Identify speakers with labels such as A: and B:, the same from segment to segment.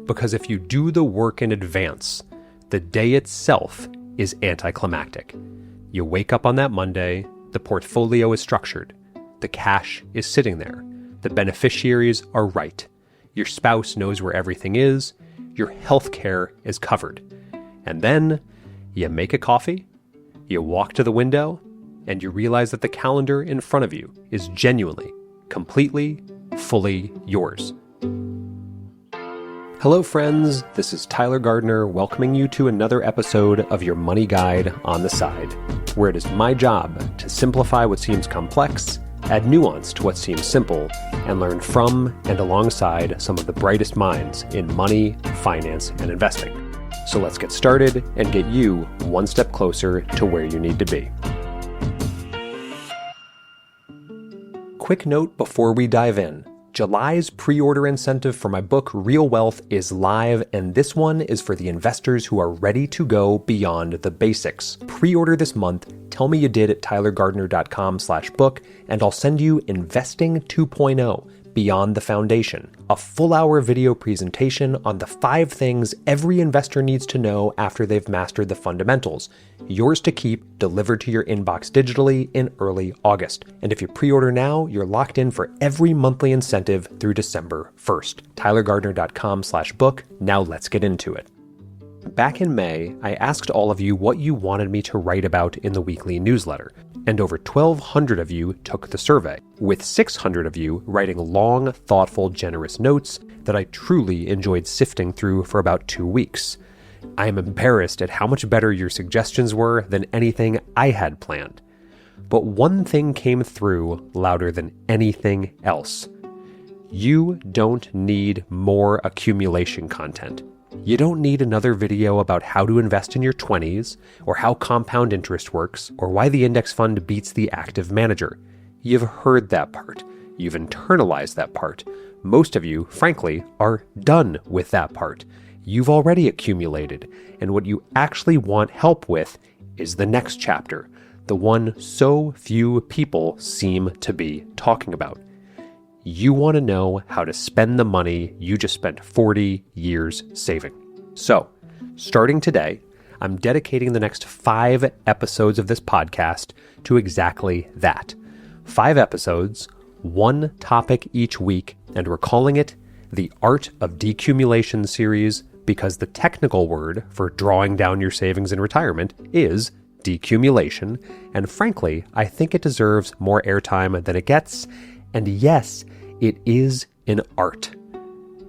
A: Because if you do the work in advance, the day itself is anticlimactic. You wake up on that Monday, the portfolio is structured, the cash is sitting there, the beneficiaries are right, your spouse knows where everything is, your health care is covered. And then you make a coffee, you walk to the window, and you realize that the calendar in front of you is genuinely, completely, fully yours. Hello friends, this is Tyler Gardner welcoming you to another episode of your Money Guide on the Side, where it is my job to simplify what seems complex, add nuance to what seems simple, and learn from and alongside some of the brightest minds in money, finance, and investing. So let's get started and get you one step closer to where you need to be. Quick note before we dive in. July's pre-order incentive for my book Real Wealth is live, and this one is for the investors who are ready to go beyond the basics. Pre-order this month, tell me you did at tylergardner.com/book, and I'll send you Investing 2.0, Beyond the Foundation, a full-hour video presentation on the 5 things every investor needs to know after they've mastered the fundamentals. Yours to keep, delivered to your inbox digitally in early August. And if you pre-order now, you're locked in for every monthly incentive through December 1st. tylergardner.com/book. Now let's get into it. Back in May, I asked all of you what you wanted me to write about in the weekly newsletter, and over 1,200 of you took the survey, with 600 of you writing long, thoughtful, generous notes that I truly enjoyed sifting through for about 2 weeks. I am embarrassed at how much better your suggestions were than anything I had planned. But one thing came through louder than anything else. You don't need more accumulation content. You don't need another video about how to invest in your 20s, or how compound interest works, or why the index fund beats the active manager. You've heard that part. You've internalized that part. Most of you, frankly, are done with that part. You've already accumulated, and what you actually want help with is the next chapter, the one so few people seem to be talking about. You want to know how to spend the money you just spent 40 years saving. So, starting today, I'm dedicating the next 5 episodes of this podcast to exactly that. 5 episodes, 1 topic each week, and we're calling it the Art of Decumulation series because the technical word for drawing down your savings in retirement is decumulation, and frankly, I think it deserves more airtime than it gets, and yes, it is an art.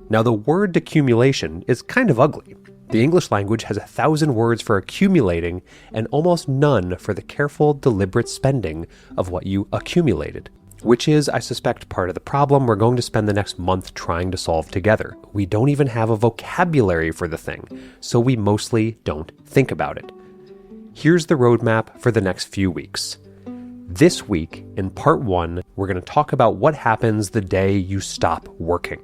A: Now, the word decumulation is kind of ugly. The English language has 1,000 words for accumulating and almost none for the careful, deliberate spending of what you accumulated, which is, I suspect, part of the problem we're going to spend the next month trying to solve together. We don't even have a vocabulary for the thing, so we mostly don't think about it. Here's the roadmap for the next few weeks. This week, in part 1, we're going to talk about what happens the day you stop working.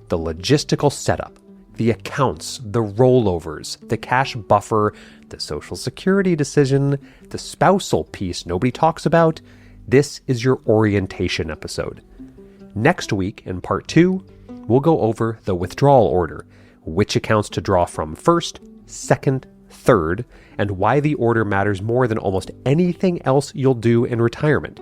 A: The logistical setup, the accounts, the rollovers, the cash buffer, the Social Security decision, the spousal piece nobody talks about. This is your orientation episode. Next week, in part 2, we'll go over the withdrawal order, which accounts to draw from first, second, third, and why the order matters more than almost anything else you'll do in retirement.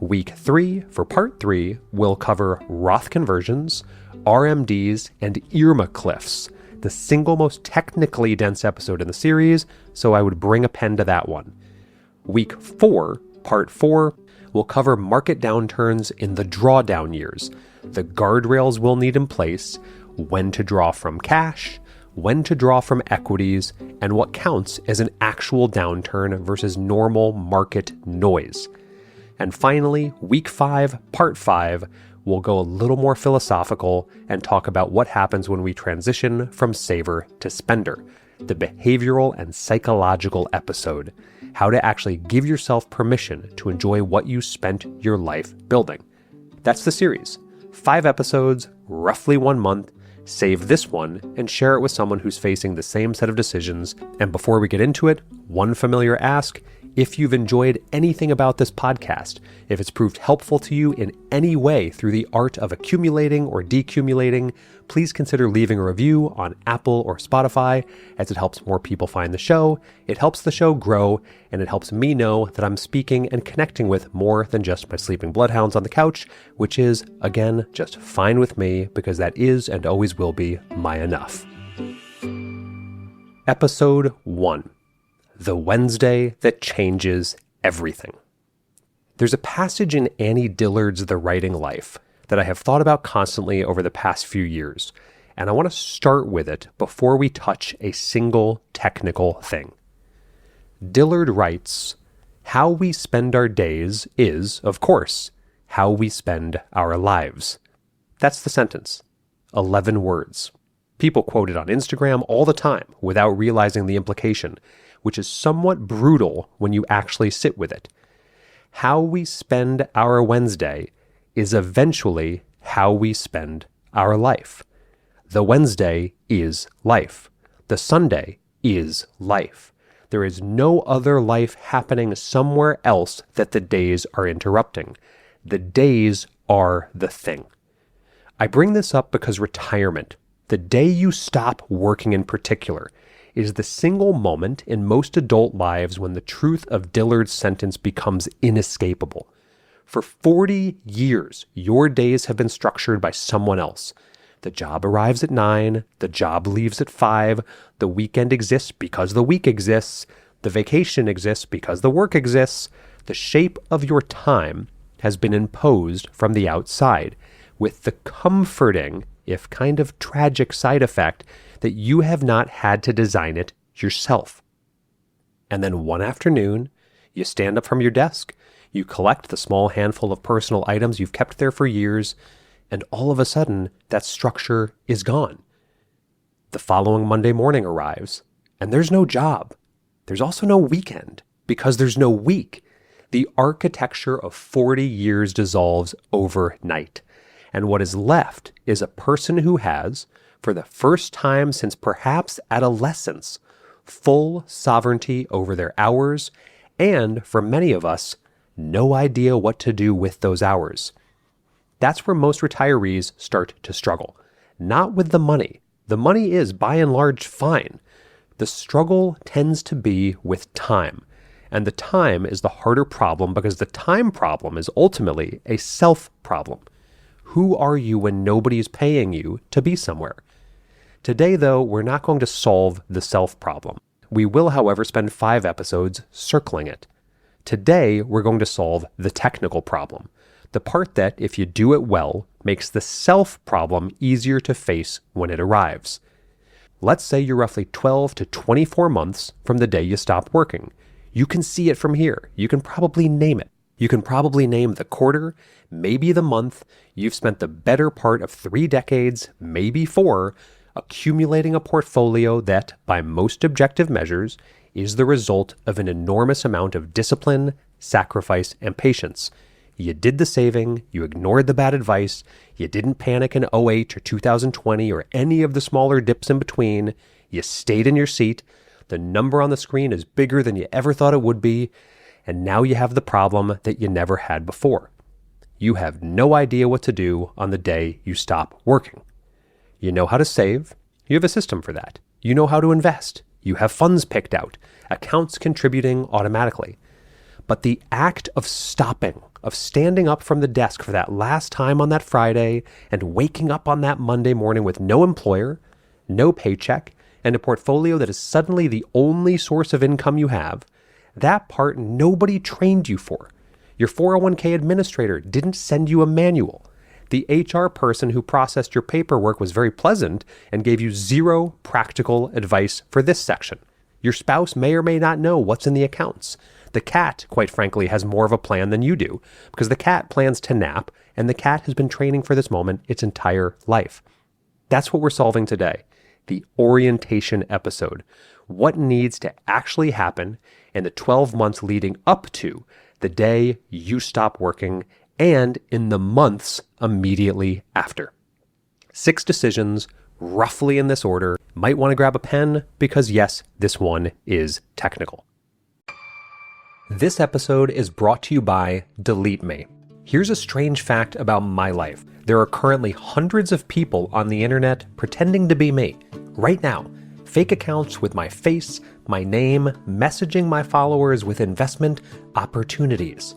A: Week 3, for part 3, we'll cover Roth conversions, RMDs, and IRMA cliffs, the single most technically dense episode in the series, so I would bring a pen to that one. Week 4, part 4, we'll cover market downturns in the drawdown years, the guardrails we'll need in place, when to draw from cash, when to draw from equities, and what counts as an actual downturn versus normal market noise. And finally, week 5, part 5, we'll go a little more philosophical and talk about what happens when we transition from saver to spender, the behavioral and psychological episode, how to actually give yourself permission to enjoy what you spent your life building. That's the series. 5 episodes, roughly 1 month. Save this one and share it with someone who's facing the same set of decisions. And before we get into it, one familiar ask: If you've enjoyed anything about this podcast, if it's proved helpful to you in any way through the art of accumulating or decumulating, please consider leaving a review on Apple or Spotify, as it helps more people find the show, it helps the show grow, and it helps me know that I'm speaking and connecting with more than just my sleeping bloodhounds on the couch, which is, again, just fine with me, because that is and always will be my enough. Episode 1. The Wednesday that changes everything. There's a passage in Annie Dillard's The Writing Life that I have thought about constantly over the past few years, and I want to start with it before we touch a single technical thing. Dillard writes, "How we spend our days is, of course, how we spend our lives." That's the sentence. 11 words. People quote it on Instagram all the time without realizing the implication, which is somewhat brutal when you actually sit with it. How we spend our Wednesday is eventually how we spend our life. The Wednesday is life. The Sunday is life. There is no other life happening somewhere else that the days are interrupting. The days are the thing. I bring this up because retirement, the day you stop working in particular, is the single moment in most adult lives when the truth of Dillard's sentence becomes inescapable. For 40 years, your days have been structured by someone else. The job arrives at 9, the job leaves at 5, the weekend exists because the week exists, the vacation exists because the work exists. The shape of your time has been imposed from the outside, with the comforting, if kind of tragic side effect that you have not had to design it yourself. And then one afternoon, you stand up from your desk, you collect the small handful of personal items you've kept there for years, and all of a sudden, that structure is gone. The following Monday morning arrives, and there's no job. There's also no weekend, because there's no week. The architecture of 40 years dissolves overnight. And what is left is a person who has, for the first time since perhaps adolescence, full sovereignty over their hours, and, for many of us, no idea what to do with those hours. That's where most retirees start to struggle. Not with the money. The money is, by and large, fine. The struggle tends to be with time. And the time is the harder problem because the time problem is ultimately a self problem. Who are you when nobody is paying you to be somewhere? Today, though, we're not going to solve the self problem. We will, however, spend 5 episodes circling it. Today, we're going to solve the technical problem, the part that, if you do it well, makes the self problem easier to face when it arrives. Let's say you're roughly 12 to 24 months from the day you stop working. You can see it from here. You can probably name it. You can probably name the quarter, maybe the month. You've spent the better part of 3 decades, maybe 4, accumulating a portfolio that, by most objective measures, is the result of an enormous amount of discipline, sacrifice, and patience. You did the saving, you ignored the bad advice, you didn't panic in 2008 or 2020 or any of the smaller dips in between, you stayed in your seat, the number on the screen is bigger than you ever thought it would be, and now you have the problem that you never had before. You have no idea what to do on the day you stop working. You know how to save. You have a system for that. You know how to invest. You have funds picked out, accounts contributing automatically. But the act of stopping, of standing up from the desk for that last time on that Friday and waking up on that Monday morning with no employer, no paycheck, and a portfolio that is suddenly the only source of income you have, that part nobody trained you for. Your 401k administrator didn't send you a manual. The HR person who processed your paperwork was very pleasant and gave you 0 practical advice for this section. Your spouse may or may not know what's in the accounts. The cat, quite frankly, has more of a plan than you do because the cat plans to nap and the cat has been training for this moment its entire life. That's what we're solving today. The orientation episode. What needs to actually happen in the 12 months leading up to the day you stop working and in the months immediately after. 6 decisions, roughly in this order. Might want to grab a pen because yes, this one is technical. This episode is brought to you by Delete Me. Here's a strange fact about my life. There are currently hundreds of people on the internet pretending to be me. Right now, fake accounts with my face, my name, messaging my followers with investment opportunities.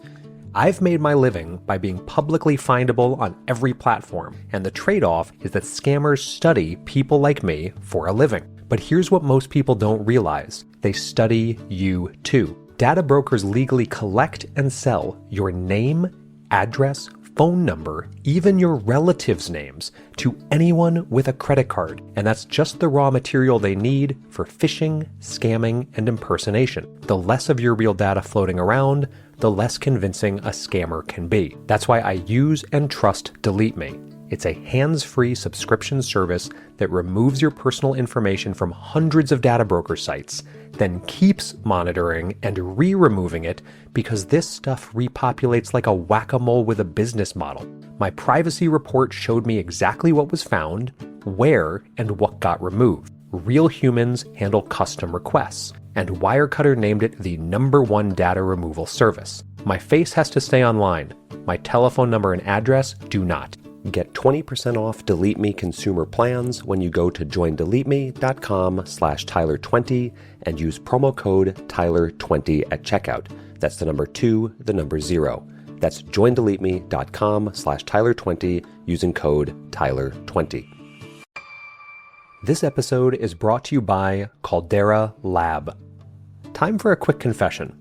A: I've made my living by being publicly findable on every platform, and the trade-off is that scammers study people like me for a living. But here's what most people don't realize. They study you too. Data brokers legally collect and sell your name, address, phone number, even your relatives' names to anyone with a credit card. And that's just the raw material they need for phishing, scamming, and impersonation. The less of your real data floating around, the less convincing a scammer can be. That's why I use and trust Delete Me. It's a hands-free subscription service that removes your personal information from hundreds of data broker sites, then keeps monitoring and re-removing it because this stuff repopulates like a whack-a-mole with a business model. My privacy report showed me exactly what was found, where, and what got removed. Real humans handle custom requests, and Wirecutter named it the #1 data removal service. My face has to stay online. My telephone number and address do not. Get 20% off Delete Me consumer plans when you go to joindeleteme.com/Tyler20 and use promo code Tyler20 at checkout. That's the number 2, the number 0. That's joindeleteme.com/Tyler20 using code Tyler20. This episode is brought to you by Caldera Lab. Time for a quick confession.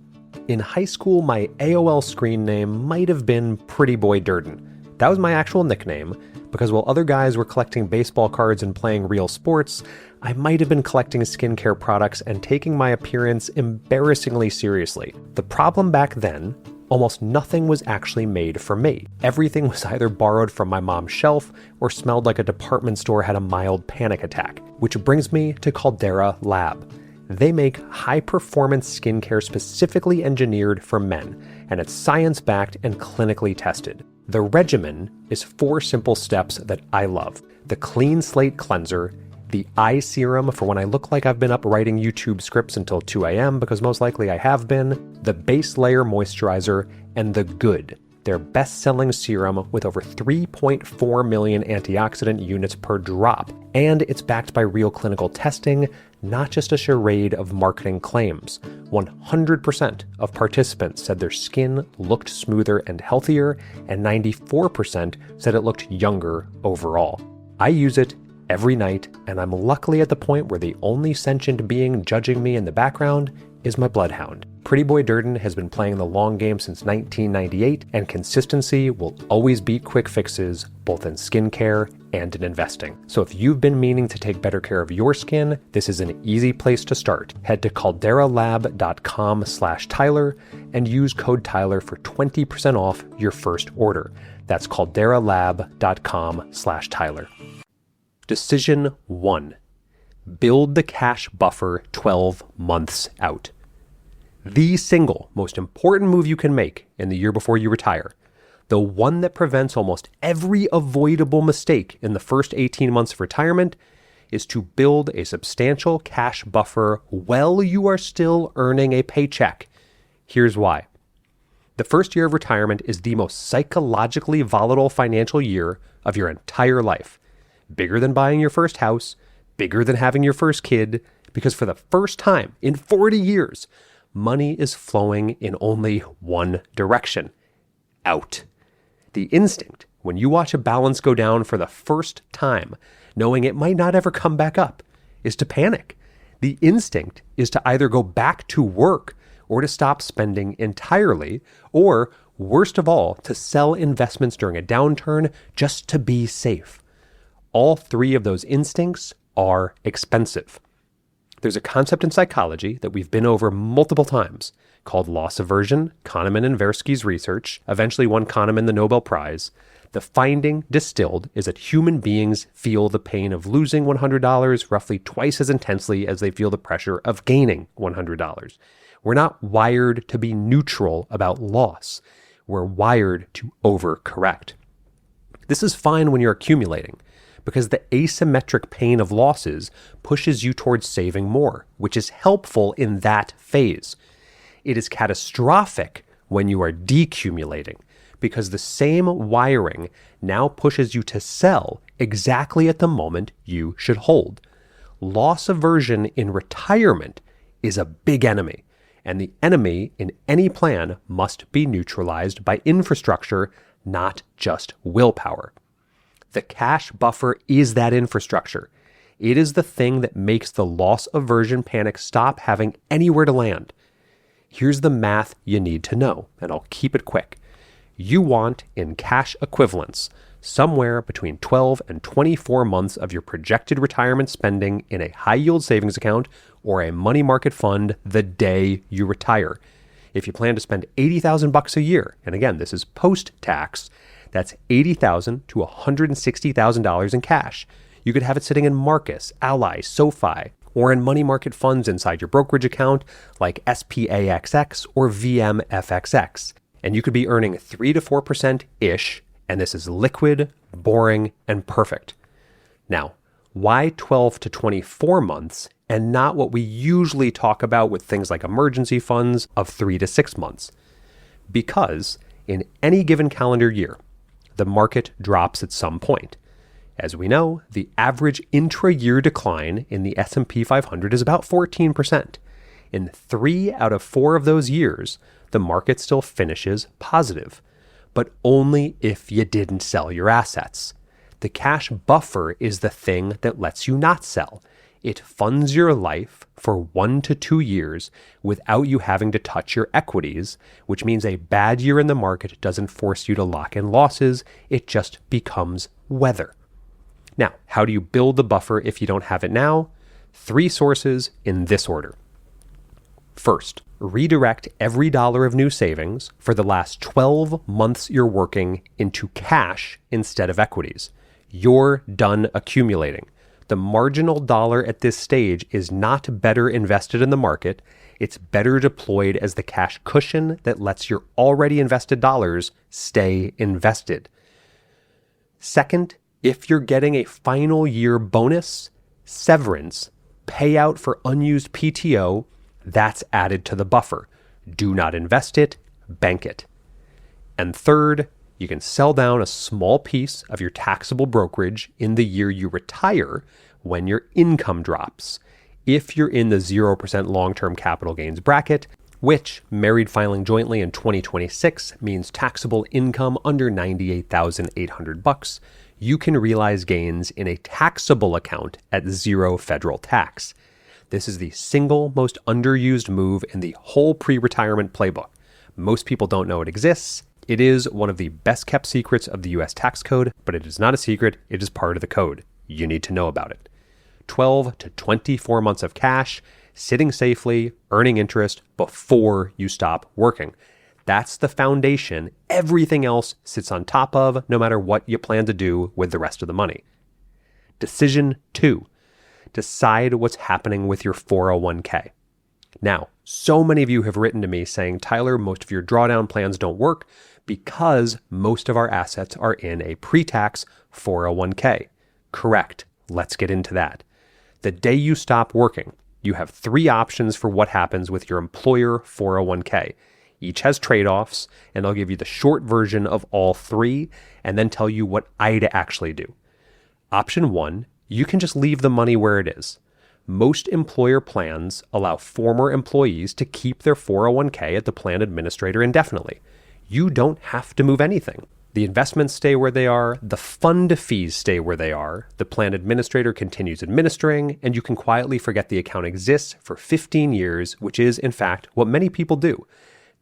A: In high school, my AOL screen name might have been Pretty Boy Durden. That was my actual nickname, because while other guys were collecting baseball cards and playing real sports, I might have been collecting skincare products and taking my appearance embarrassingly seriously. The problem back then, almost nothing was actually made for me. Everything was either borrowed from my mom's shelf or smelled like a department store had a mild panic attack. Which brings me to Caldera Lab. They make high-performance skincare specifically engineered for men, and it's science-backed and clinically tested. The regimen is 4 simple steps that I love. The Clean Slate Cleanser, the eye serum for when I look like I've been up writing YouTube scripts until 2 a.m., because most likely I have been, the Base Layer Moisturizer, and the Good, their best-selling serum with over 3.4 million antioxidant units per drop. And it's backed by real clinical testing, not just a charade of marketing claims. 100% of participants said their skin looked smoother and healthier, and 94% said it looked younger overall. I use it every night, and I'm luckily at the point where the only sentient being judging me in the background is my bloodhound. Pretty Boy Durden has been playing the long game since 1998, and consistency will always beat quick fixes, both in skincare and in investing. So if you've been meaning to take better care of your skin, this is an easy place to start. Head to calderalab.com/Tyler and use code Tyler for 20% off your first order. That's calderalab.com/Tyler. Decision 1. Build the cash buffer 12 months out. The single most important move you can make in the year before you retire, the one that prevents almost every avoidable mistake in the first 18 months of retirement, is to build a substantial cash buffer while you are still earning a paycheck. Here's why. The first year of retirement is the most psychologically volatile financial year of your entire life. Bigger than buying your first house, bigger than having your first kid, because for the first time in 40 years, money is flowing in only one direction: out. The instinct, when you watch a balance go down for the first time, knowing it might not ever come back up, is to panic. The instinct is to either go back to work or to stop spending entirely, or, worst of all, to sell investments during a downturn just to be safe. All 3 of those instincts are expensive. There's a concept in psychology that we've been over multiple times called loss aversion. Kahneman and Tversky's research eventually won Kahneman the Nobel Prize. The finding distilled is that human beings feel the pain of losing $100 roughly twice as intensely as they feel the pressure of gaining $100. We're not wired to be neutral about loss. We're wired to overcorrect. This is fine when you're accumulating, because the asymmetric pain of losses pushes you towards saving more, which is helpful in that phase. It is catastrophic when you are decumulating, because the same wiring now pushes you to sell exactly at the moment you should hold. Loss aversion in retirement is a big enemy, and the enemy in any plan must be neutralized by infrastructure, not just willpower. The cash buffer is that infrastructure. It is the thing that makes the loss aversion panic stop having anywhere to land. Here's the math you need to know, and I'll keep it quick. You want, in cash equivalents, somewhere between 12 and 24 months of your projected retirement spending in a high-yield savings account or a money market fund the day you retire. If you plan to spend $80,000 a year, and again, this is post-tax, that's $80,000 to $160,000 in cash. You could have it sitting in Marcus, Ally, SoFi, or in money market funds inside your brokerage account like SPAXX or VMFXX. And you could be earning 3 to 4%-ish, and this is liquid, boring, and perfect. Now, why 12 to 24 months and not what we usually talk about with things like emergency funds of 3 to 6 months? Because in any given calendar year, the market drops at some point. As we know, the average intra-year decline in the S&P 500 is about 14%. In 3 out of 4 of those years, the market still finishes positive, but only if you didn't sell your assets. The cash buffer is the thing that lets you not sell. It funds your life for 1 to 2 years without you having to touch your equities, which means a bad year in the market doesn't force you to lock in losses. It just becomes weather. Now, how do you build the buffer if you don't have it now? 3 sources in this order. First, redirect every dollar of new savings for the last 12 months you're working into cash instead of equities. You're done accumulating. The marginal dollar at this stage is not better invested in the market. It's better deployed as the cash cushion that lets your already invested dollars stay invested. Second, if you're getting a final year bonus, severance, payout for unused PTO, that's added to the buffer. Do not invest it, bank it. And third, you can sell down a small piece of your taxable brokerage in the year you retire when your income drops. If you're in the 0% long-term capital gains bracket, which married filing jointly in 2026 means taxable income under $98,800, you can realize gains in a taxable account at 0 federal tax. This is the single most underused move in the whole pre-retirement playbook. Most people don't know it exists. It is one of the best kept secrets of the US tax code, but it is not a secret. It is part of the code. You need to know about it. 12 to 24 months of cash, sitting safely, earning interest before you stop working. That's the foundation everything else sits on top of, no matter what you plan to do with the rest of the money. Decision 2. Decide what's happening with your 401k. Now, so many of you have written to me saying, Tyler, most of your drawdown plans don't work because most of our assets are in a pre-tax 401k. Correct. Let's get into that. The day you stop working, you have 3 options for what happens with your employer 401k. Each has trade-offs, and I'll give you the short version of all 3 and then tell you what I'd actually do. Option 1, you can just leave the money where it is. Most employer plans allow former employees to keep their 401k at the plan administrator indefinitely. You don't have to move anything. The investments stay where they are, the fund fees stay where they are, the plan administrator continues administering, and you can quietly forget the account exists for 15 years, which is, in fact, what many people do.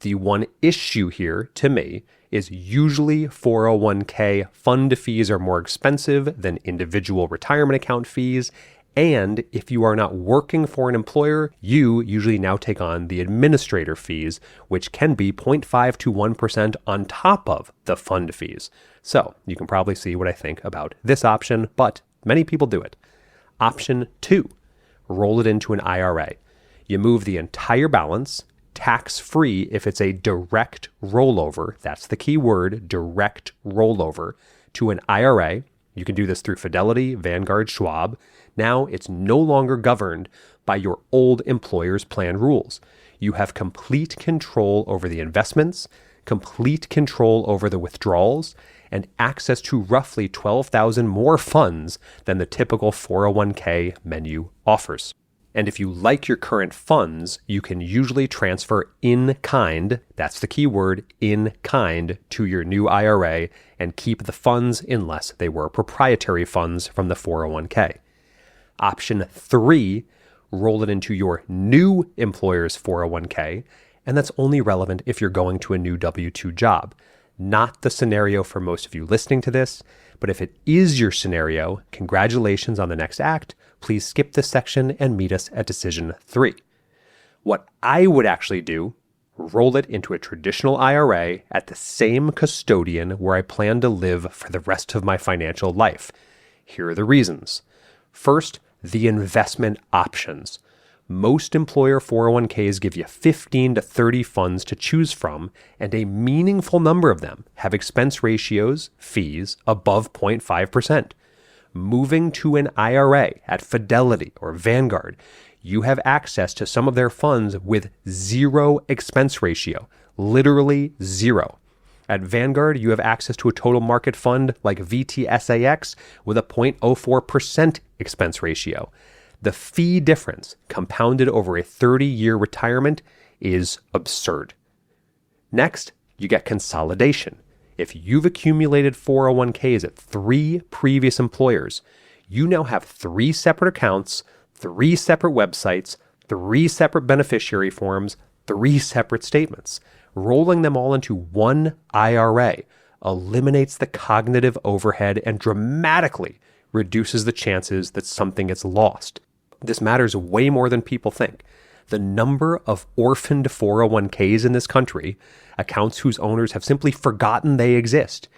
A: The one issue here, to me, is usually 401k fund fees are more expensive than individual retirement account fees. And if you are not working for an employer, you usually now take on the administrator fees, which can be 0.5 to 1% on top of the fund fees. So you can probably see what I think about this option, but many people do it. Option 2, roll it into an IRA. You move the entire balance, tax-free if it's a direct rollover, that's the key word, direct rollover, to an IRA. You can do this through Fidelity, Vanguard, Schwab. Now it's no longer governed by your old employer's plan rules. You have complete control over the investments, complete control over the withdrawals, and access to roughly 12,000 more funds than the typical 401k menu offers. And if you like your current funds, you can usually transfer in kind, that's the key word, in kind, to your new IRA and keep the funds unless they were proprietary funds from the 401k. Option 3, roll it into your new employer's 401k, and that's only relevant if you're going to a new W-2 job. Not the scenario for most of you listening to this, but if it is your scenario, congratulations on the next act. Please skip this section and meet us at decision 3. What I would actually do, roll it into a traditional IRA at the same custodian where I plan to live for the rest of my financial life. Here are the reasons. First, the investment options. Most employer 401ks give you 15 to 30 funds to choose from, and a meaningful number of them have expense ratios, fees above 0.5%. Moving to an IRA at Fidelity or Vanguard, you have access to some of their funds with 0 expense ratio, literally 0. At Vanguard, you have access to a total market fund like VTSAX with a 0.04% expense ratio. The fee difference compounded over a 30-year retirement is absurd. Next, you get consolidation. If you've accumulated 401ks at 3 previous employers, you now have 3 separate accounts, 3 separate websites, 3 separate beneficiary forms, 3 separate statements. Rolling them all into one IRA eliminates the cognitive overhead and dramatically reduces the chances that something gets lost. This matters way more than people think. The number of orphaned 401ks in this country, accounts whose owners have simply forgotten they exist,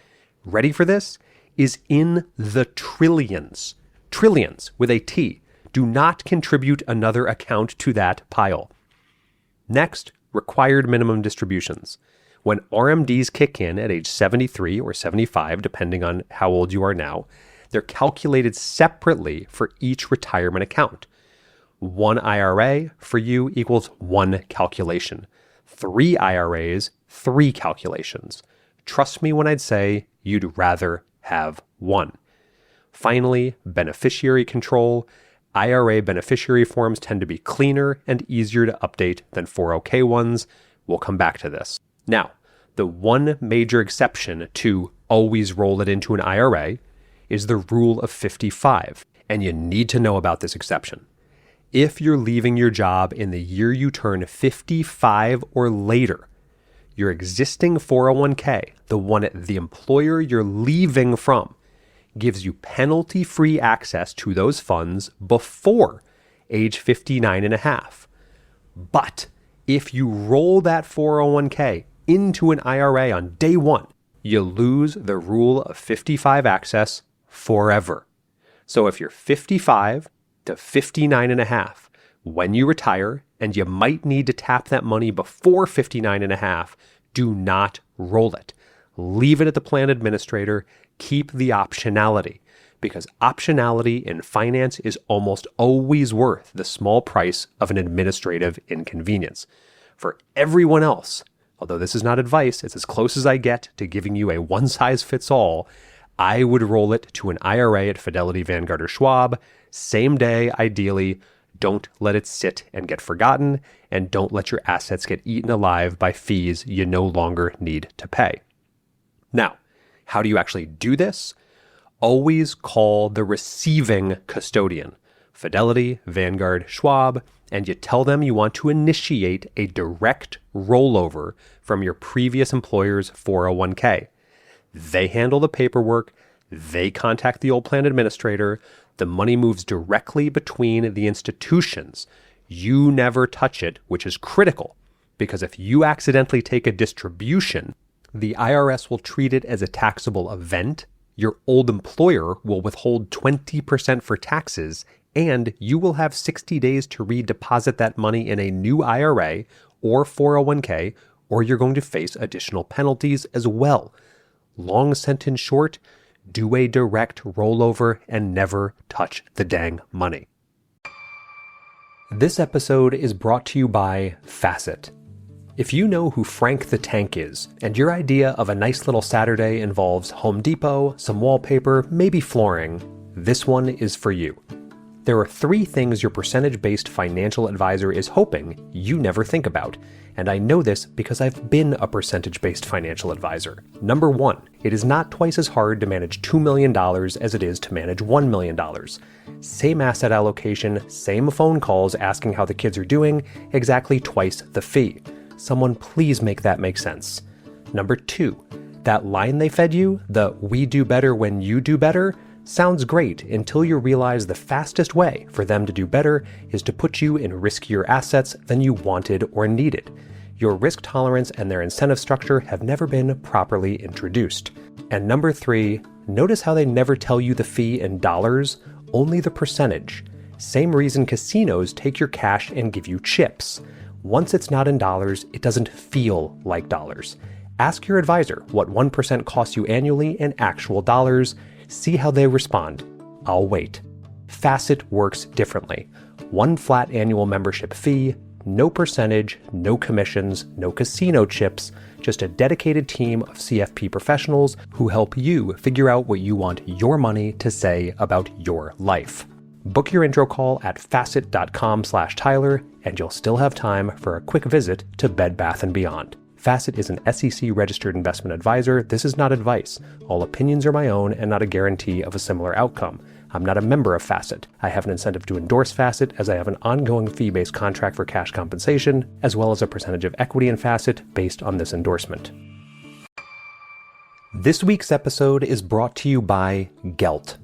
A: ready for this, is in the trillions. Trillions with a T. Do not contribute another account to that pile. Next, required minimum distributions. When RMDs kick in at age 73 or 75, depending on how old you are now, they're calculated separately for each retirement account. 1 IRA for you equals 1 calculation. 3 IRAs, 3 calculations. Trust me when I'd say you'd rather have 1. Finally, beneficiary control. IRA beneficiary forms tend to be cleaner and easier to update than 401k ones. We'll come back to this. Now, the one major exception to always roll it into an IRA is the rule of 55, and you need to know about this exception. If you're leaving your job in the year you turn 55 or later, your existing 401k, the one at the employer you're leaving from, gives you penalty-free access to those funds before age 59 and a half. But if you roll that 401k into an IRA on day one, you lose the rule of 55 access forever. So if you're 55 to 59 and a half when you retire, and you might need to tap that money before 59 and a half, do not roll it. Leave it at the plan administrator. Keep the optionality, because optionality in finance is almost always worth the small price of an administrative inconvenience. For everyone else, although this is not advice, it's as close as I get to giving you a one-size-fits-all, I would roll it to an IRA at Fidelity, Vanguard, or Schwab, same day, ideally. Don't let it sit and get forgotten, and don't let your assets get eaten alive by fees you no longer need to pay. Now, how do you actually do this? Always call the receiving custodian, Fidelity, Vanguard, Schwab, and you tell them you want to initiate a direct rollover from your previous employer's 401k. They handle the paperwork, they contact the old plan administrator, the money moves directly between the institutions. You never touch it, which is critical, because if you accidentally take a distribution, the IRS will treat it as a taxable event, your old employer will withhold 20% for taxes, and you will have 60 days to redeposit that money in a new IRA or 401k, or you're going to face additional penalties as well. Long sentence short, Do a direct rollover and never touch the dang money. This episode is brought to you by Facet. If you know who Frank the Tank is, and your idea of a nice little Saturday involves Home Depot, some wallpaper, maybe flooring, this one is for you. There are 3 things your percentage-based financial advisor is hoping you never think about, and I know this because I've been a percentage-based financial advisor. Number 1, it is not twice as hard to manage $2 million as it is to manage $1 million. Same asset allocation, same phone calls asking how the kids are doing, exactly twice the fee. Someone please make that make sense. Number 2, that line they fed you, the "we do better when you do better," sounds great until you realize the fastest way for them to do better is to put you in riskier assets than you wanted or needed. Your risk tolerance and their incentive structure have never been properly introduced. And number 3, notice how they never tell you the fee in dollars, only the percentage. Same reason casinos take your cash and give you chips. Once it's not in dollars, it doesn't feel like dollars. Ask your advisor what 1% costs you annually in actual dollars. See how they respond. I'll wait. Facet works differently. 1 flat annual membership fee, no percentage, no commissions, no casino chips, just a dedicated team of CFP professionals who help you figure out what you want your money to say about your life. Book your intro call at facet.com/Tyler, and you'll still have time for a quick visit to Bed Bath & Beyond. Facet is an SEC-registered investment advisor. This is not advice. All opinions are my own and not a guarantee of a similar outcome. I'm not a member of Facet. I have an incentive to endorse Facet as I have an ongoing fee-based contract for cash compensation, as well as a percentage of equity in Facet based on this endorsement. This week's episode is brought to you by Gelt.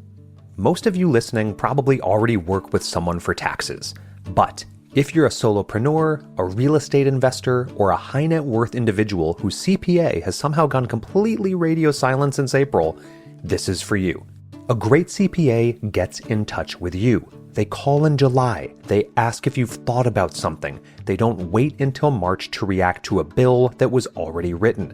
A: Most of you listening probably already work with someone for taxes, but if you're a solopreneur, a real estate investor, or a high net worth individual whose CPA has somehow gone completely radio silent since April, this is for you. A great CPA gets in touch with you. They call in July. They ask if you've thought about something. They don't wait until March to react to a bill that was already written.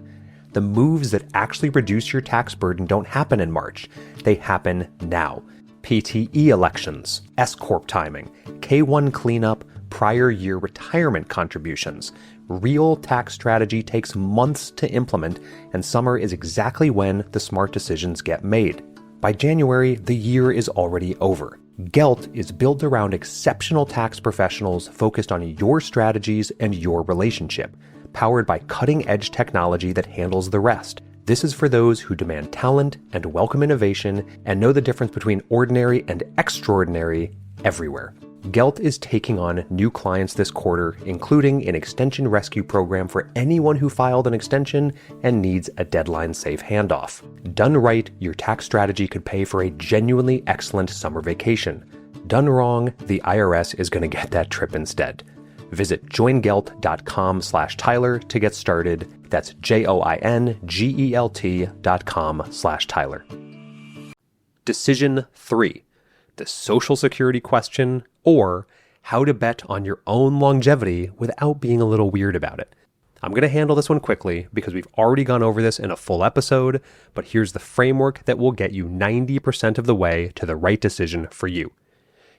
A: The moves that actually reduce your tax burden don't happen in March. They happen now. PTE elections, S-Corp timing, K-1 cleanup, prior year retirement contributions. Real tax strategy takes months to implement, and summer is exactly when the smart decisions get made. By January, the year is already over. Gelt is built around exceptional tax professionals focused on your strategies and your relationship, powered by cutting-edge technology that handles the rest. This is for those who demand talent and welcome innovation and know the difference between ordinary and extraordinary everywhere. Gelt is taking on new clients this quarter, including an extension rescue program for anyone who filed an extension and needs a deadline-safe handoff. Done right, your tax strategy could pay for a genuinely excellent summer vacation. Done wrong, the IRS is going to get that trip instead. Visit joingelt.com/Tyler to get started. That's joingelt.com/Tyler. Decision 3. The Social Security question, or how to bet on your own longevity without being a little weird about it. I'm going to handle this one quickly because we've already gone over this in a full episode, but here's the framework that will get you 90% of the way to the right decision for you.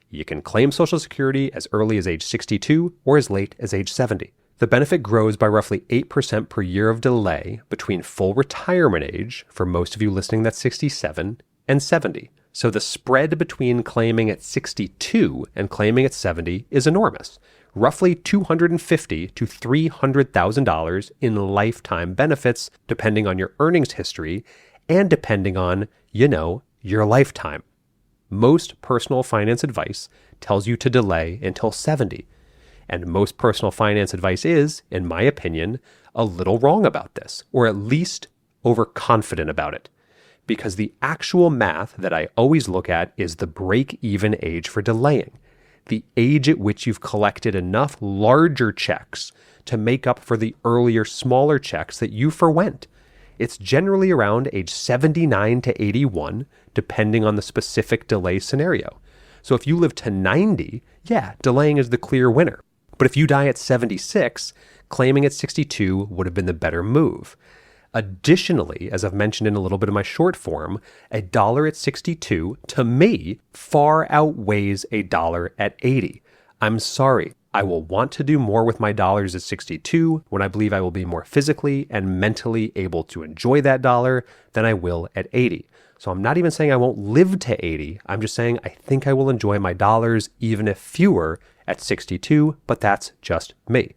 A: You can claim Social Security as early as age 62 or as late as age 70. The benefit grows by roughly 8% per year of delay between full retirement age, for most of you listening that's 67, and 70. So the spread between claiming at 62 and claiming at 70 is enormous. Roughly $250,000 to $300,000 in lifetime benefits, depending on your earnings history and depending on, your lifetime. Most personal finance advice tells you to delay until 70. And most personal finance advice is, in my opinion, a little wrong about this, or at least overconfident about it. Because the actual math that I always look at is the break-even age for delaying, the age at which you've collected enough larger checks to make up for the earlier smaller checks that you forwent. It's generally around age 79 to 81, depending on the specific delay scenario. So if you live to 90, delaying is the clear winner. But if you die at 76, claiming at 62 would have been the better move. Additionally, as I've mentioned in a little bit of my short form, $1 at 62 to me far outweighs $1 at 80. I'm sorry. I will want to do more with my dollars at 62 when I believe I will be more physically and mentally able to enjoy that dollar than I will at 80. So I'm not even saying I won't live to 80. I'm just saying I think I will enjoy my dollars even if fewer at 62, but that's just me.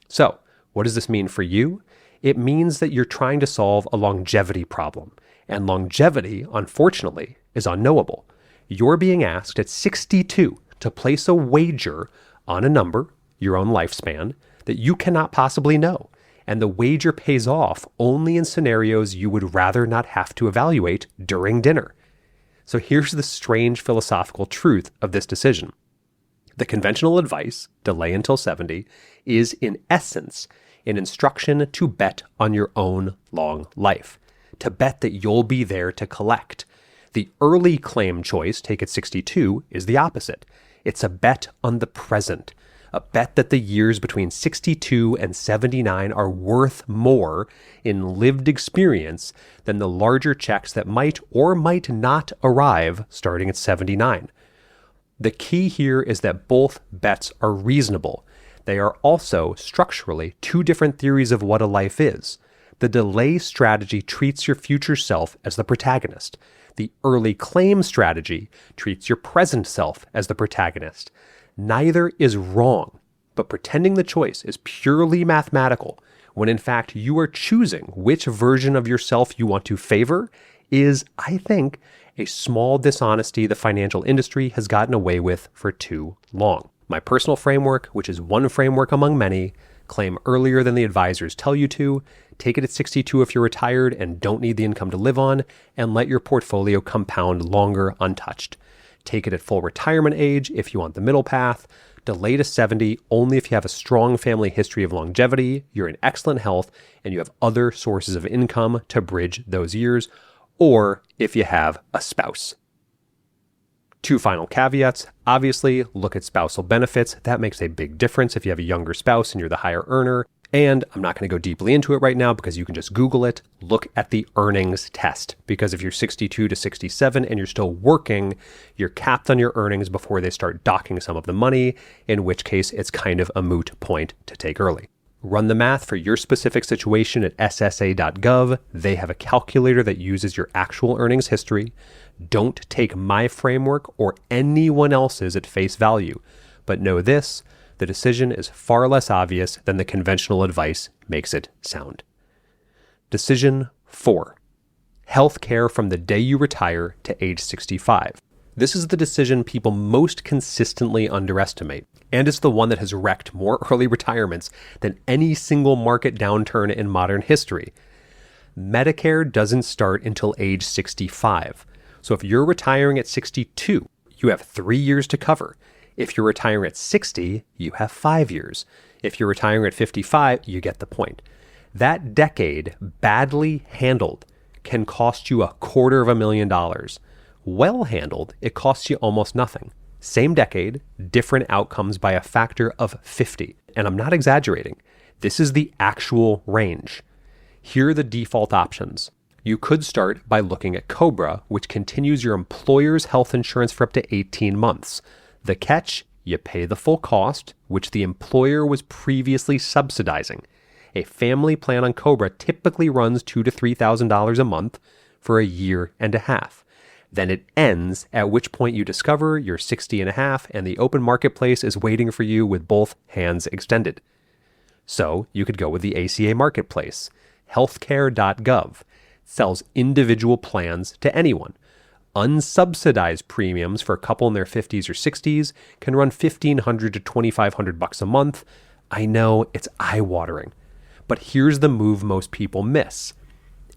A: So what does this mean for you? It means that you're trying to solve a longevity problem. And longevity, unfortunately, is unknowable. You're being asked at 62 to place a wager on a number, your own lifespan, that you cannot possibly know. And the wager pays off only in scenarios you would rather not have to evaluate during dinner. So here's the strange philosophical truth of this decision. The conventional advice, delay until 70, is in essence an instruction to bet on your own long life, to bet that you'll be there to collect. The early claim choice, take at 62, is the opposite. It's a bet on the present, a bet that the years between 62 and 79 are worth more in lived experience than the larger checks that might or might not arrive starting at 79. The key here is that both bets are reasonable. They are also structurally two different theories of what a life is. The delay strategy treats your future self as the protagonist. The early claim strategy treats your present self as the protagonist. Neither is wrong, but pretending the choice is purely mathematical, when in fact you are choosing which version of yourself you want to favor, is, I think, a small dishonesty the financial industry has gotten away with for too long. My personal framework, which is one framework among many, claim earlier than the advisors tell you to, take it at 62 if you're retired and don't need the income to live on, and let your portfolio compound longer untouched. Take it at full retirement age if you want the middle path, delay to 70 only if you have a strong family history of longevity, you're in excellent health, and you have other sources of income to bridge those years, or if you have a spouse. Two final caveats. Obviously, look at spousal benefits. That makes a big difference if you have a younger spouse and you're the higher earner. And I'm not going to go deeply into it right now because you can just Google it. Look at the earnings test, because if you're 62 to 67 and you're still working, you're capped on your earnings before they start docking some of the money, in which case it's kind of a moot point to take early. Run the math for your specific situation at ssa.gov. They have a calculator that uses your actual earnings history. Don't take my framework or anyone else's at face value, but know this: the decision is far less obvious than the conventional advice makes it sound. Decision 4. Healthcare from the day you retire to age 65. This is the decision people most consistently underestimate, and it's the one that has wrecked more early retirements than any single market downturn in modern history. Medicare doesn't start until age 65. So if you're retiring at 62, you have 3 years to cover. If you're retiring at 60, you have 5 years. If you're retiring at 55, you get the point. That decade, badly handled, can cost you $250,000. Well handled, it costs you almost nothing. Same decade, different outcomes by a factor of 50. And I'm not exaggerating. This is the actual range. Here are the default options. You could start by looking at COBRA, which continues your employer's health insurance for up to 18 months. The catch, you pay the full cost, which the employer was previously subsidizing. A family plan on COBRA typically runs $2,000 to $3,000 a month for a year and a half. Then it ends, at which point you discover you're 60 and a half and the open marketplace is waiting for you with both hands extended. So you could go with the ACA marketplace. Healthcare.gov sells individual plans to anyone. Unsubsidized premiums for a couple in their 50s or 60s can run $1,500 to $2,500 a month. I know it's eye-watering, but here's the move most people miss.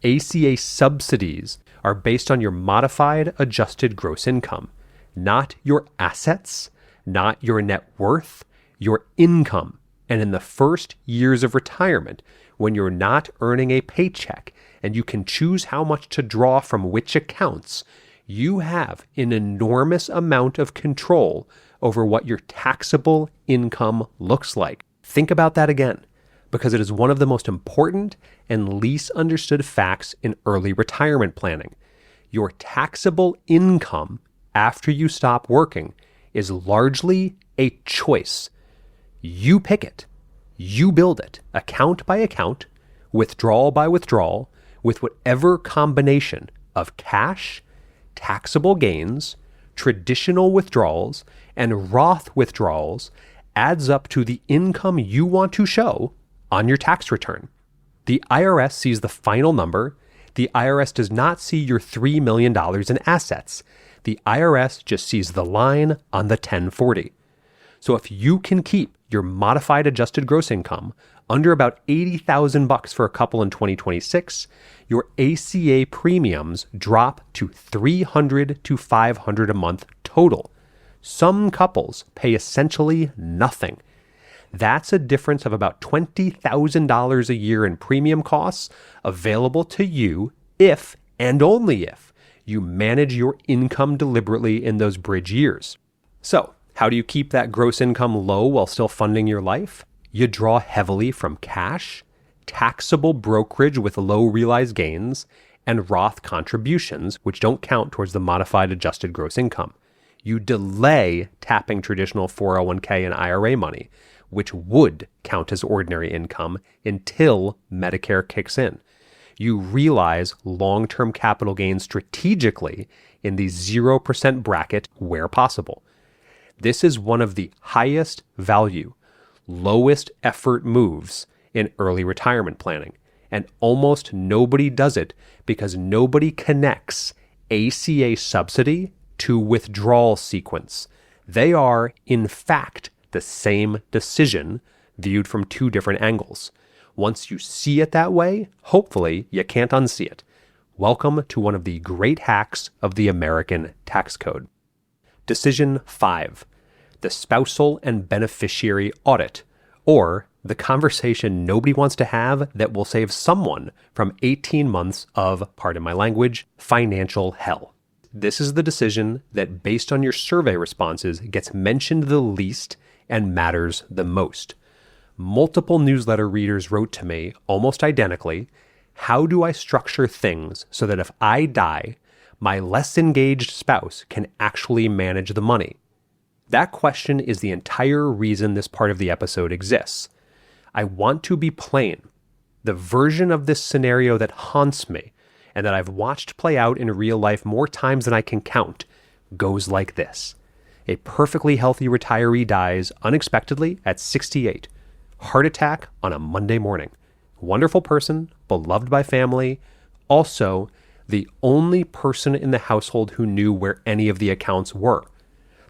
A: ACA subsidies are based on your modified adjusted gross income, not your assets, not your net worth, your income. And in the first years of retirement, when you're not earning a paycheck and you can choose how much to draw from which accounts, you have an enormous amount of control over what your taxable income looks like. Think about that again. because it is one of the most important and least understood facts in early retirement planning. Your taxable income after you stop working is largely a choice. You pick it. You build it, account by account, withdrawal by withdrawal, with whatever combination of cash, taxable gains, traditional withdrawals, and Roth withdrawals adds up to the income you want to show on your tax return. The IRS sees the final number. The IRS does not see your $3 million in assets. The IRS just sees the line on the 1040. So if you can keep your modified adjusted gross income under about $80,000 for a couple in 2026, your ACA premiums drop to $300 to $500 a month total. Some couples pay essentially nothing. That's a difference of about $20,000 a year in premium costs available to you if, and only if, you manage your income deliberately in those bridge years. So, how do you keep that gross income low while still funding your life? You draw heavily from cash, taxable brokerage with low realized gains, and Roth contributions, which don't count towards the modified adjusted gross income. You delay tapping traditional 401k and IRA money, which would count as ordinary income until Medicare kicks in. You realize long-term capital gains strategically in the 0% bracket where possible. This is one of the highest value, lowest effort moves in early retirement planning, and almost nobody does it because nobody connects ACA subsidy to withdrawal sequence. They are, in fact, the same decision viewed from two different angles. Once you see it that way, hopefully you can't unsee it. Welcome to one of the great hacks of the American tax code. Decision 5, the spousal and beneficiary audit, or the conversation nobody wants to have that will save someone from 18 months of, pardon my language, financial hell. This is the decision that, based on your survey responses, gets mentioned the least and matters the most. Multiple newsletter readers wrote to me, almost identically, how do I structure things so that if I die, my less engaged spouse can actually manage the money? That question is the entire reason this part of the episode exists. I want to be plain. The version of this scenario that haunts me and that I've watched play out in real life more times than I can count goes like this. A perfectly healthy retiree dies unexpectedly at 68. Heart attack on a Monday morning. Wonderful person, beloved by family. Also, the only person in the household who knew where any of the accounts were.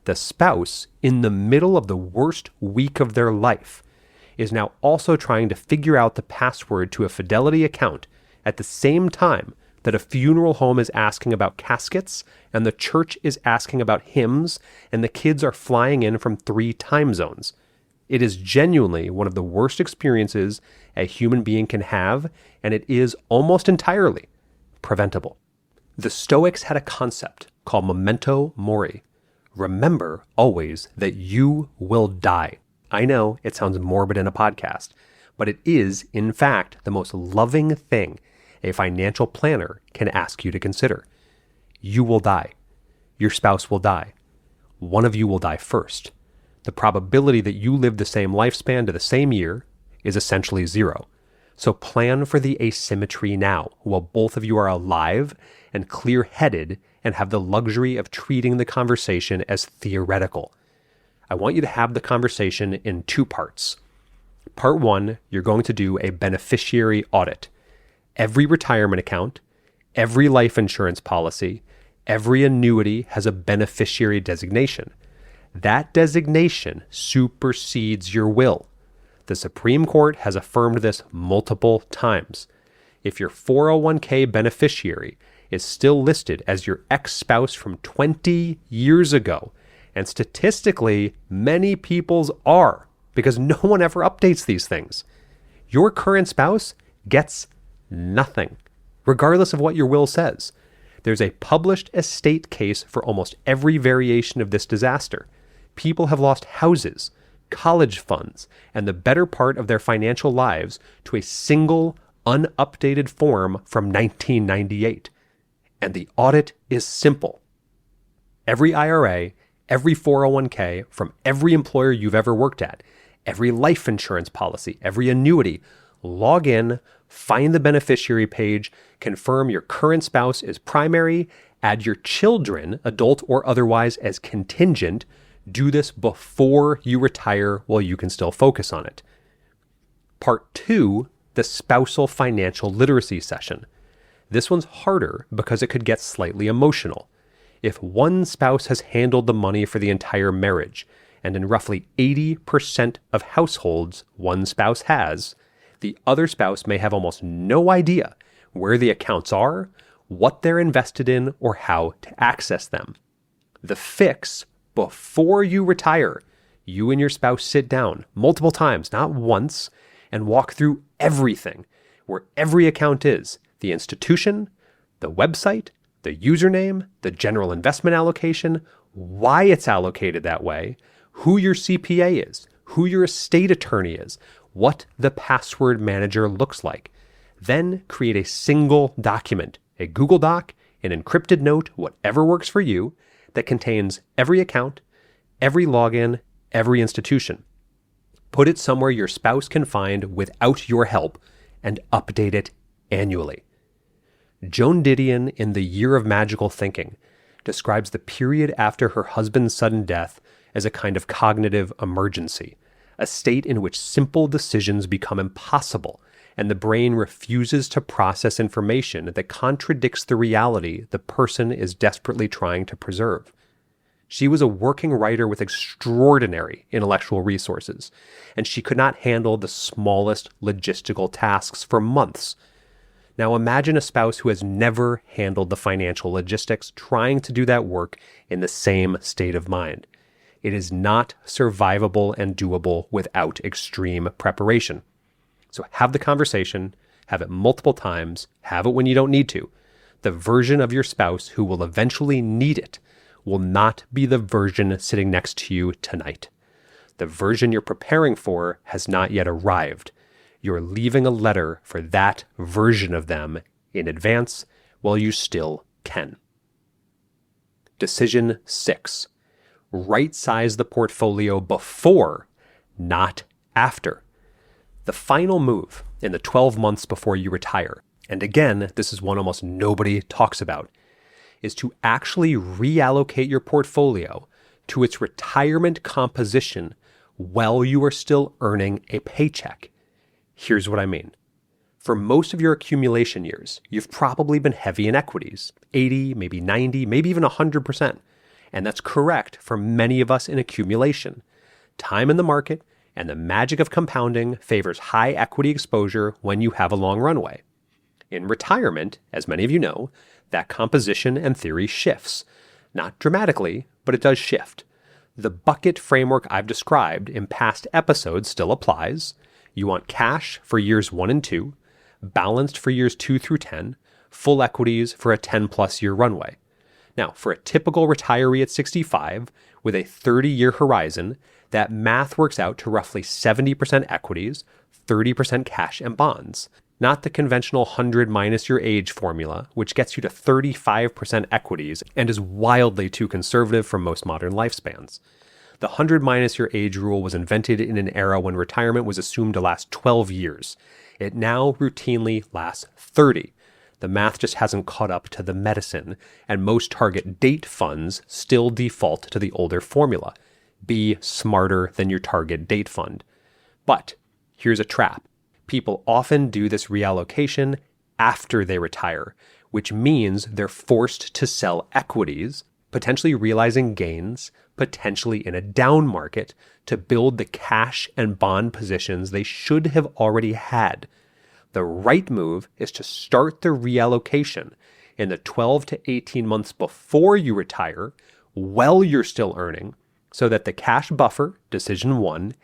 A: The spouse, in the middle of the worst week of their life, is now also trying to figure out the password to a Fidelity account at the same time that a funeral home is asking about caskets and the church is asking about hymns and the kids are flying in from 3 time zones. It is genuinely one of the worst experiences a human being can have, and it is almost entirely preventable. The Stoics had a concept called memento mori. Remember always that you will die. I know it sounds morbid in a podcast, but it is, in fact, the most loving thing a financial planner can ask you to consider. You will die. Your spouse will die. One of you will die first. The probability that you live the same lifespan to the same year is essentially 0. So plan for the asymmetry now, while both of you are alive and clear-headed and have the luxury of treating the conversation as theoretical. I want you to have the conversation in 2 parts. Part 1, you're going to do a beneficiary audit. Every retirement account, every life insurance policy, every annuity has a beneficiary designation. That designation supersedes your will. The Supreme Court has affirmed this multiple times. If your 401k beneficiary is still listed as your ex-spouse from 20 years ago, and statistically, many people's are, because no one ever updates these things, your current spouse gets nothing, regardless of what your will says. There's a published estate case for almost every variation of this disaster. People have lost houses, college funds, and the better part of their financial lives to a single, unupdated form from 1998. And the audit is simple. Every IRA, every 401k from every employer you've ever worked at, every life insurance policy, every annuity, log in, find the beneficiary page, confirm your current spouse is primary, add your children, adult or otherwise, as contingent. Do this before you retire while you can still focus on it. Part 2, the spousal financial literacy session. This one's harder because it could get slightly emotional. If one spouse has handled the money for the entire marriage, and in roughly 80% of households one spouse has, the other spouse may have almost no idea where the accounts are, what they're invested in, or how to access them. The fix: before you retire, you and your spouse sit down multiple times, not once, and walk through everything, where every account is, the institution, the website, the username, the general investment allocation, why it's allocated that way, who your CPA is, who your estate attorney is, what the password manager looks like. Then create a single document, a Google Doc, an encrypted note, whatever works for you, that contains every account, every login, every institution. Put it somewhere your spouse can find without your help, and update it annually. Joan Didion, in The Year of Magical Thinking, describes the period after her husband's sudden death as a kind of cognitive emergency, a state in which simple decisions become impossible, and the brain refuses to process information that contradicts the reality the person is desperately trying to preserve. She was a working writer with extraordinary intellectual resources, and she could not handle the smallest logistical tasks for months. Now imagine a spouse who has never handled the financial logistics trying to do that work in the same state of mind. It is not survivable and doable without extreme preparation. So have the conversation, have it multiple times, have it when you don't need to. The version of your spouse who will eventually need it will not be the version sitting next to you tonight. The version you're preparing for has not yet arrived. You're leaving a letter for that version of them in advance while you still can. Decision 6. Right-size the portfolio before, not after. The final move in the 12 months before you retire, and again, this is one almost nobody talks about, is to actually reallocate your portfolio to its retirement composition while you are still earning a paycheck. Here's what I mean. For most of your accumulation years, you've probably been heavy in equities, 80, maybe 90, maybe even 100%. And that's correct for many of us in accumulation. Time in the market and the magic of compounding favors high equity exposure when you have a long runway. In retirement, as many of you know, that composition and theory shifts. Not dramatically, but it does shift. The bucket framework I've described in past episodes still applies. You want cash for years 1 and 2, balanced for years 2 through 10, full equities for a 10-plus year runway. Now, for a typical retiree at 65 with a 30-year horizon, that math works out to roughly 70% equities, 30% cash and bonds. Not the conventional 100 minus your age formula, which gets you to 35% equities and is wildly too conservative for most modern lifespans. The 100 minus your age rule was invented in an era when retirement was assumed to last 12 years. It now routinely lasts 30. The math just hasn't caught up to the medicine, and most target date funds still default to the older formula. Be smarter than your target date fund. But here's a trap. People often do this reallocation after they retire, which means they're forced to sell equities, potentially realizing gains, potentially in a down market, to build the cash and bond positions they should have already had. The right move is to start the reallocation in the 12 to 18 months before you retire, while you're still earning, so that the cash buffer, decision 1,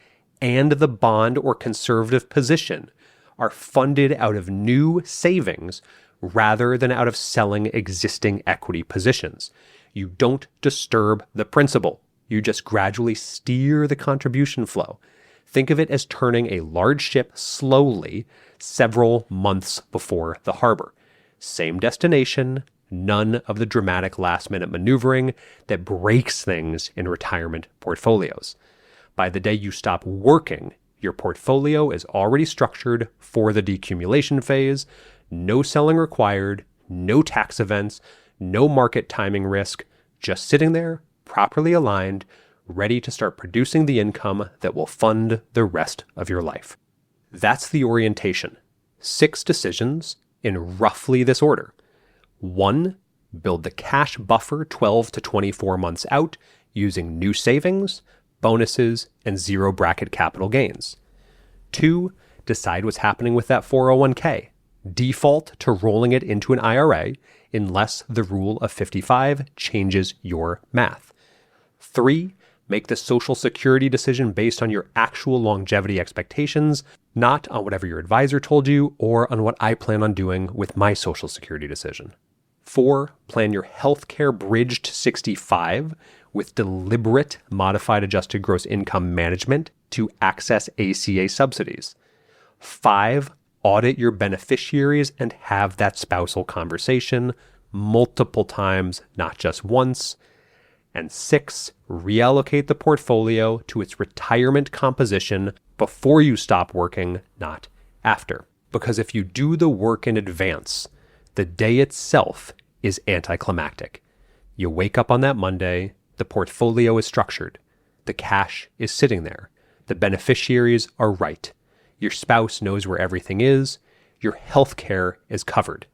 A: and the bond or conservative position are funded out of new savings rather than out of selling existing equity positions. You don't disturb the principal. You just gradually steer the contribution flow. Think of it as turning a large ship slowly several months before the harbor. Same destination, none of the dramatic last-minute maneuvering that breaks things in retirement portfolios. By the day you stop working, your portfolio is already structured for the decumulation phase. No selling required, no tax events, no market timing risk, just sitting there, properly aligned, ready to start producing the income that will fund the rest of your life. That's the orientation. 6 decisions in roughly this order. 1, build the cash buffer 12 to 24 months out using new savings, bonuses, and zero bracket capital gains. 2, decide what's happening with that 401k. Default to rolling it into an IRA unless the rule of 55 changes your math. 3, make the Social Security decision based on your actual longevity expectations, not on whatever your advisor told you or on what I plan on doing with my Social Security decision. 4, plan your healthcare bridge to 65 with deliberate modified adjusted gross income management to access ACA subsidies. 5, audit your beneficiaries and have that spousal conversation multiple times, not just once. And 6, reallocate the portfolio to its retirement composition before you stop working, not after. Because if you do the work in advance, the day itself is anticlimactic. You wake up on that Monday, the portfolio is structured, the cash is sitting there, the beneficiaries are right, your spouse knows where everything is, your health care is covered.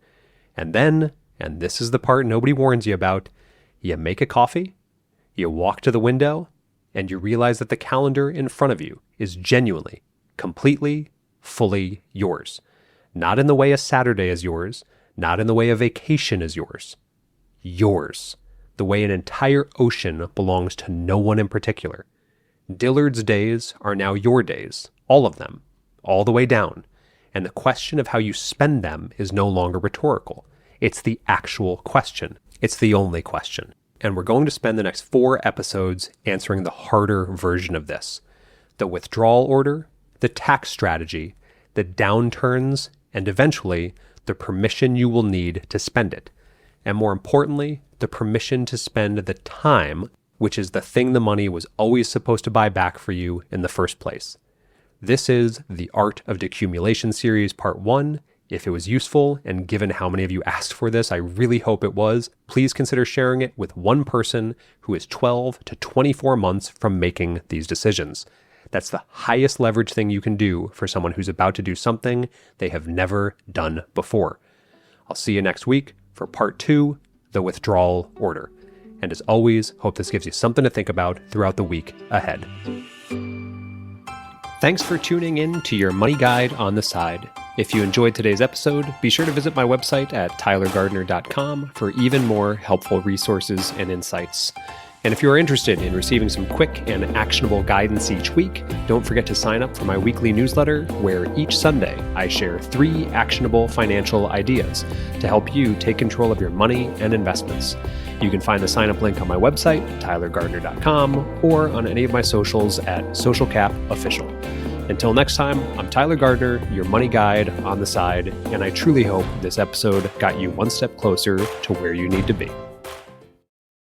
A: And then, and this is the part nobody warns you about, you make a coffee, you walk to the window, and you realize that the calendar in front of you is genuinely, completely, fully yours. Not in the way a Saturday is yours, not in the way a vacation is yours. Yours. The way an entire ocean belongs to no one in particular. Dillard's days are now your days, all of them, all the way down. And the question of how you spend them is no longer rhetorical. It's the actual question. It's the only question. And we're going to spend the next 4 episodes answering the harder version of this. The withdrawal order, the tax strategy, the downturns, and eventually the permission you will need to spend it. And more importantly, the permission to spend the time, which is the thing the money was always supposed to buy back for you in the first place. This is the Art of Decumulation series part 1. If it was useful, and given how many of you asked for this, I really hope it was, please consider sharing it with one person who is 12 to 24 months from making these decisions. That's the highest leverage thing you can do for someone who's about to do something they have never done before. I'll see you next week for part 2, the withdrawal order. And as always, hope this gives you something to think about throughout the week ahead. Thanks for tuning in to your Money Guide on the Side. If you enjoyed today's episode, be sure to visit my website at tylergardner.com for even more helpful resources and insights. And if you are interested in receiving some quick and actionable guidance each week, don't forget to sign up for my weekly newsletter, where each Sunday I share 3 actionable financial ideas to help you take control of your money and investments. You can find the sign-up link on my website, tylergardner.com, or on any of my socials at socialcapofficial. Until next time, I'm Tyler Gardner, your money guide on the side, and I truly hope this episode got you one step closer to where you need to be.